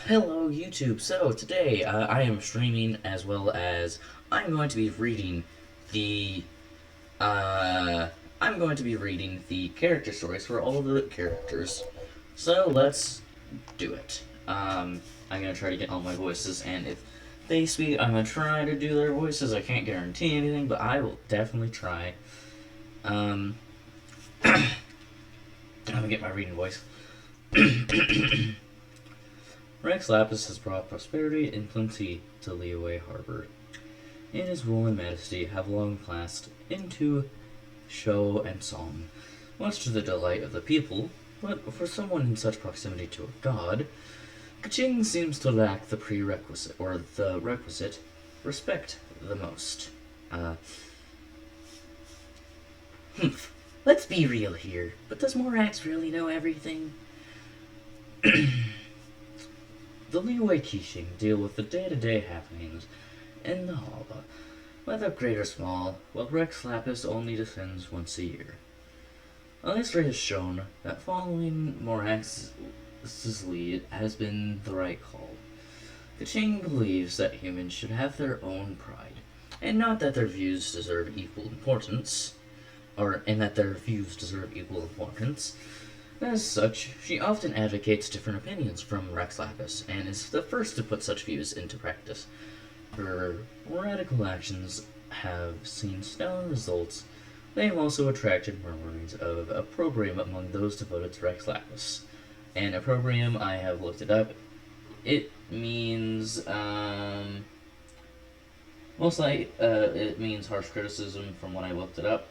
Hello YouTube. So today I am streaming as well as I'm going to be reading the uh, I'm going to be reading the character stories for all the characters. So let's do it. I'm gonna try to get all my voices, and if they speak, I'm gonna try to do their voices. I can't guarantee anything, but I will definitely try. Um, I'm gonna get my reading voice. Rex Lapis has brought prosperity and plenty to Liyue Harbor, and his rule and majesty have long passed into show and song, much to the delight of the people. But for someone in such proximity to a god, Keqing seems to lack the prerequisite, or the requisite, respect the most. Humph. Let's be real here, but does Morax really know everything? The Liyue Keqing deal with the day-to-day happenings in the harbor, whether great or small, while Rex Lapis only descends once a year. History has shown that following Morax's lead has been the right call. Keqing believes that humans should have their own pride, and not that their views deserve equal importance, As such, she often advocates different opinions from Rex Lapis, and is the first to put such views into practice. Her radical actions have seen stellar results. They have also attracted murmurings of opprobrium among those devoted to Rex Lapis. And opprobrium, I have looked it up. It means, it means harsh criticism from when I looked it up.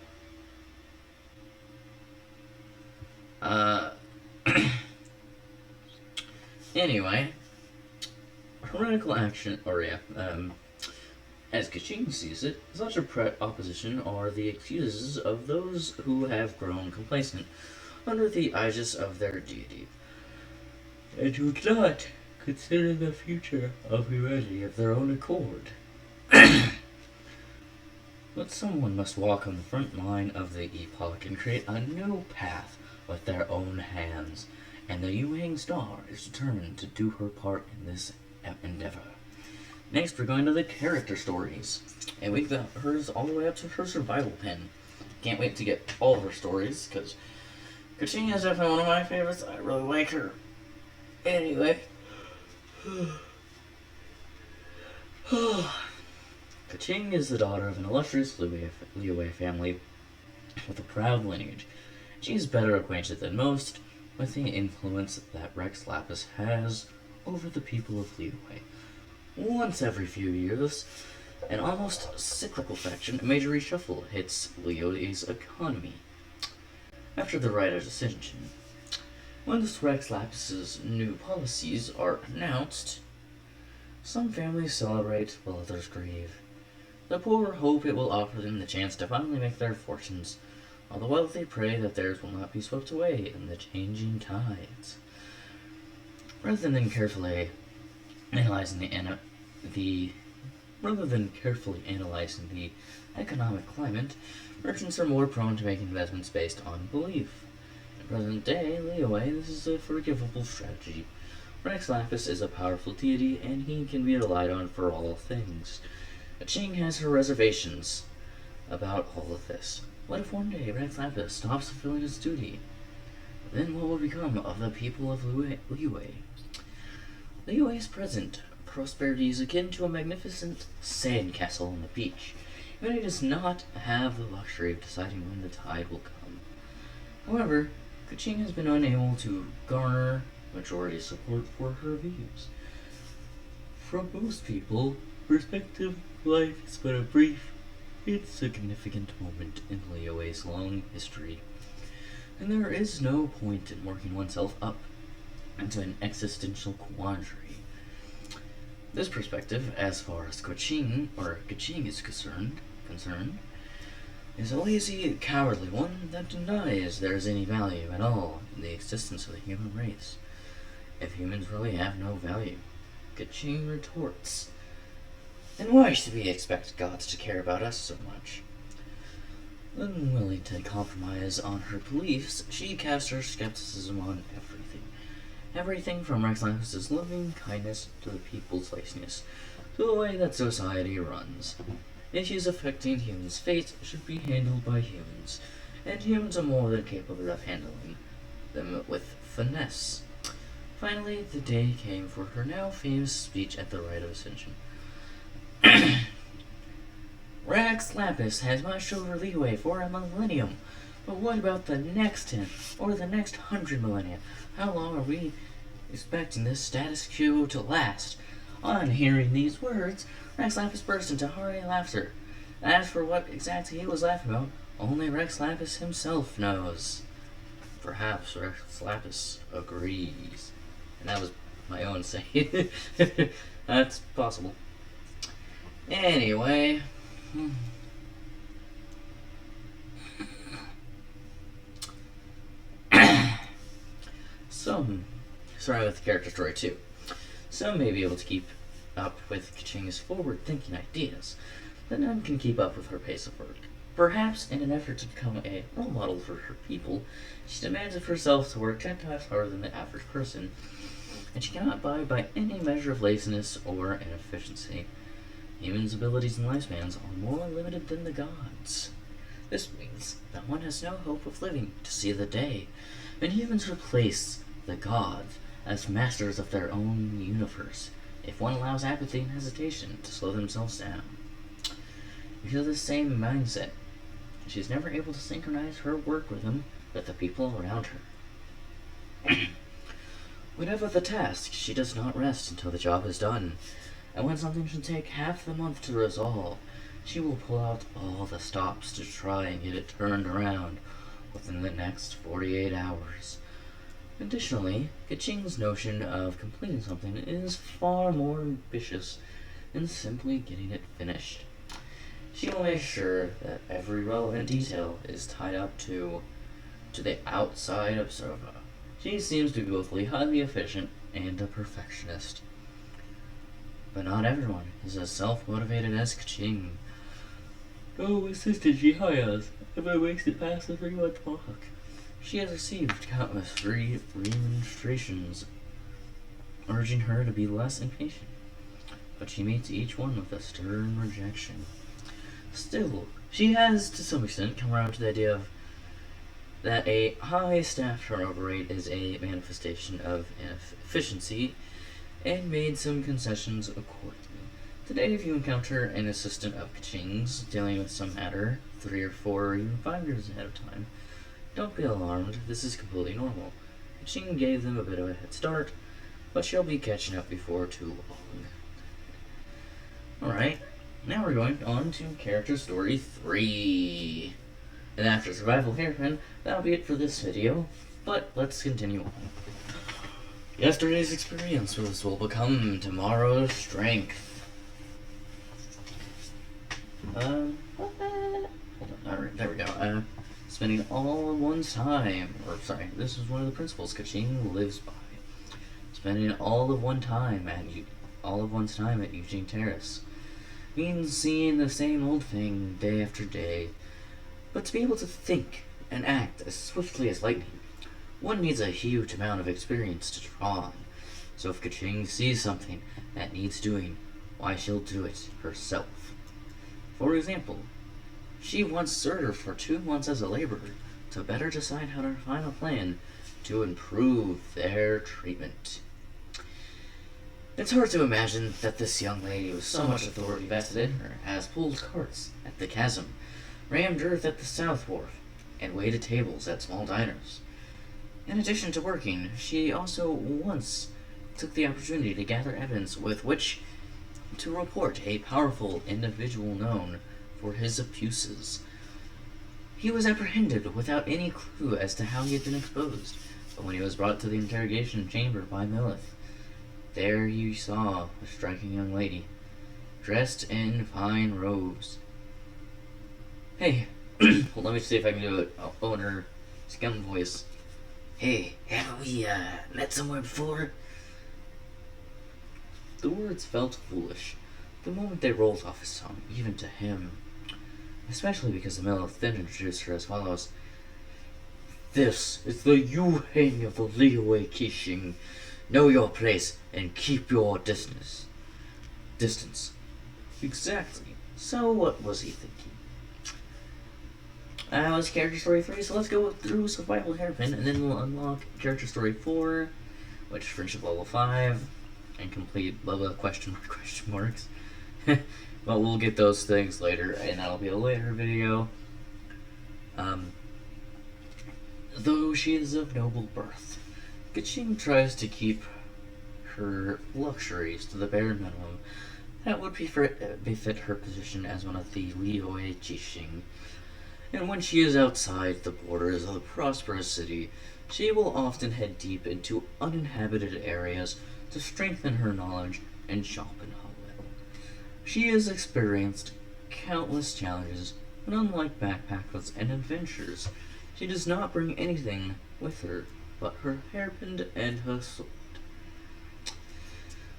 Anyway, heretical action, as Keqing sees it, such opposition are the excuses of those who have grown complacent under the aegis of their deity, and do not consider the future of humanity of their own accord. But someone must walk on the front line of the epoch and create a new path with their own hands, and the Yuang Star is determined to do her part in this endeavor. Next, we're going to the character stories, and we've got hers all the way up to her survival pen. Can't wait to get all of her stories, because Keqing is definitely one of my favorites. I really like her. Anyway. Keqing is the daughter of an illustrious Liyue family with a proud lineage. She is better acquainted than most with the influence that Rex Lapis has over the people of Liyue. Once every few years, an almost cyclical faction, a major reshuffle, hits Liyue's economy. After the writer's ascension, once Rex Lapis's new policies are announced, some families celebrate while others grieve. The poor hope it will offer them the chance to finally make their fortunes, while the wealthy pray that theirs will not be swept away in the changing tides. Rather than carefully analyzing the economic climate, merchants are more prone to make investments based on belief. In present day Liyue, this is a forgivable strategy. Rex Lapis is a powerful deity, and he can be relied on for all things. Keqing has her reservations about all of this. What if one day Rex Lapis stops fulfilling his duty? Then what will become of the people of Liyue? Liyue's present prosperity is akin to a magnificent sandcastle on the beach, but it does not have the luxury of deciding when the tide will come. However, Keqing has been unable to garner majority support for her views. From most people, perspective life is but a brief, insignificant moment in Liyue's long history, and there is no point in working oneself up into an existential quandary. This perspective, as far as Keqing is concerned, is a lazy, cowardly one that denies there is any value at all in the existence of the human race. If humans really have no value, Keqing retorts, then why should we expect gods to care about us so much? Unwilling to compromise on her beliefs, she casts her skepticism on everything, Everything from Rex Lapis' loving kindness to the people's laziness, to the way that society runs. Issues affecting humans' fate should be handled by humans, and humans are more than capable of handling them with finesse. Finally, the day came for her now famous speech at the Rite of Ascension. Rex Lapis has much over leeway for a millennium, but what about the next 10, or the next 100 millennia? How long are we expecting this status quo to last? On hearing these words, Rex Lapis burst into hearty laughter. As for what exactly he was laughing about, only Rex Lapis himself knows. Perhaps Rex Lapis agrees. And that was my own saying. That's possible. Anyway. Starting with the character story too. Some may be able to keep up with Keqing's forward-thinking ideas, but none can keep up with her pace of work. Perhaps in an effort to become a role model for her people, she demands of herself to work 10 times harder than the average person, and she cannot abide by any measure of laziness or inefficiency. Humans' abilities and lifespans are more limited than the gods. This means that one has no hope of living to see the day, and humans replace the gods as masters of their own universe if one allows apathy and hesitation to slow themselves down. Because of the same mindset, she is never able to synchronize her work rhythm with the people around her. Whatever the task, she does not rest until the job is done, and when something should take half the month to resolve, she will pull out all the stops to try and get it turned around within the next 48 hours. Additionally, Keqing's notion of completing something is far more ambitious than simply getting it finished. She will make sure that every relevant detail is tied up to the outside observer. She seems to be both highly efficient and a perfectionist. But not everyone is as self-motivated as Keqing. No assistant she hires ever makes it past the 3-month mark. She has received countless remonstrations urging her to be less impatient, but she meets each one with a stern rejection. Still, she has, to some extent, come around to the idea that a high staff turnover rate is a manifestation of inefficiency, and made some concessions accordingly. Today, if you encounter an assistant of Keqing's dealing with some matter 3 or 4 or even 5 years ahead of time, don't be alarmed, this is completely normal. Keqing gave them a bit of a head start, but she'll be catching up before too long. Alright, now we're going on to character story 3. And after Survival Hairpin, that'll be it for this video, but let's continue on. Yesterday's experience will become tomorrow's strength. Hold on, alright, there we go. Spending all of one's time, this is one of the principles Keqing lives by. Spending all of one's time at Eugene Terrace means seeing the same old thing day after day, but to be able to think and act as swiftly as lightning, one needs a huge amount of experience to draw on. So if Keqing sees something that needs doing, why, she'll do it herself. For example, she once served for 2 months as a laborer to better decide how to refine a plan to improve their treatment. It's hard to imagine that this young lady with so much authority vested in her has pulled carts at the chasm, rammed earth at the South Wharf, and waited tables at small diners. In addition to working, she also once took the opportunity to gather evidence with which to report a powerful individual known for his abuses. He was apprehended without any clue as to how he had been exposed, but when he was brought to the interrogation chamber by Millith, there he saw a striking young lady, dressed in fine robes. Hey, let me see if I can do it. I'll own her scum voice. Hey, haven't we met somewhere before? The words felt foolish the moment they rolled off his tongue, even to him. Especially because the Millith then introduced her as follows. This is the Yu Heng of the Liyue Keqing. Know your place and keep your Distance. Exactly. So what was he thinking? That was character story 3, so let's go through Survival Hairpin, and then we'll unlock character story 4, which is friendship level 5, and complete blah blah question marks. But we'll get those things later, and that'll be a later video. Though she is of noble birth, Keqing tries to keep her luxuries to the bare minimum that would befit her position as one of the Liyue Keqing. And when she is outside the borders of a prosperous city, she will often head deep into uninhabited areas to strengthen her knowledge and sharpen her will. She has experienced countless challenges, but unlike backpackers and adventures, she does not bring anything with her but her hairpin and her sword.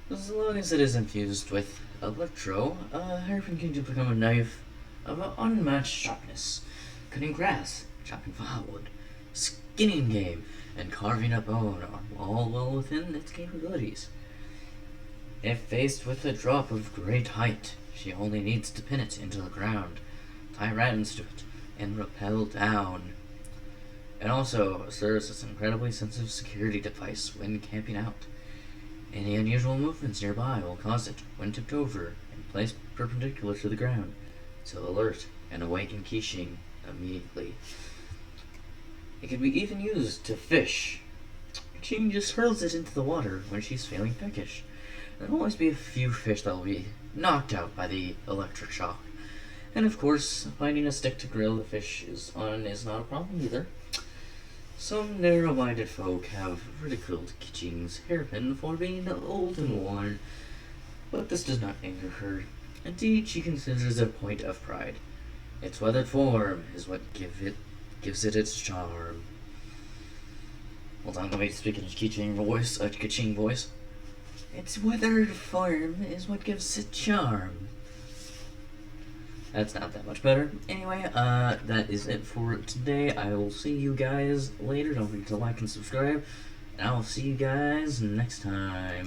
As long as it is infused with electro, a hairpin can become a knife of unmatched sharpness, cutting grass, chopping firewood, skinning game, and carving up bone are all well within its capabilities. If faced with a drop of great height, she only needs to pin it into the ground, tie items to it, and rappel down. It also serves as an incredibly sensitive security device when camping out. Any unusual movements nearby will cause it, when tipped over and placed perpendicular to the ground, to alert and awaken Keqing immediately. It can be even used to fish. Keqing just hurls it into the water when she's feeling peckish. There'll always be a few fish that will be knocked out by the electric shock. And of course, finding a stick to grill the fish on is not a problem either. Some narrow-minded folk have ridiculed Keqing's hairpin for being old and worn, but this does not anger her. Indeed, she considers it a point of pride. Its weathered form is what gives it its charm. Hold on, let me speak in Keqing voice. Its weathered form is what gives it charm. That's not that much better. Anyway, that is it for today. I will see you guys later. Don't forget to like and subscribe. And I will see you guys next time.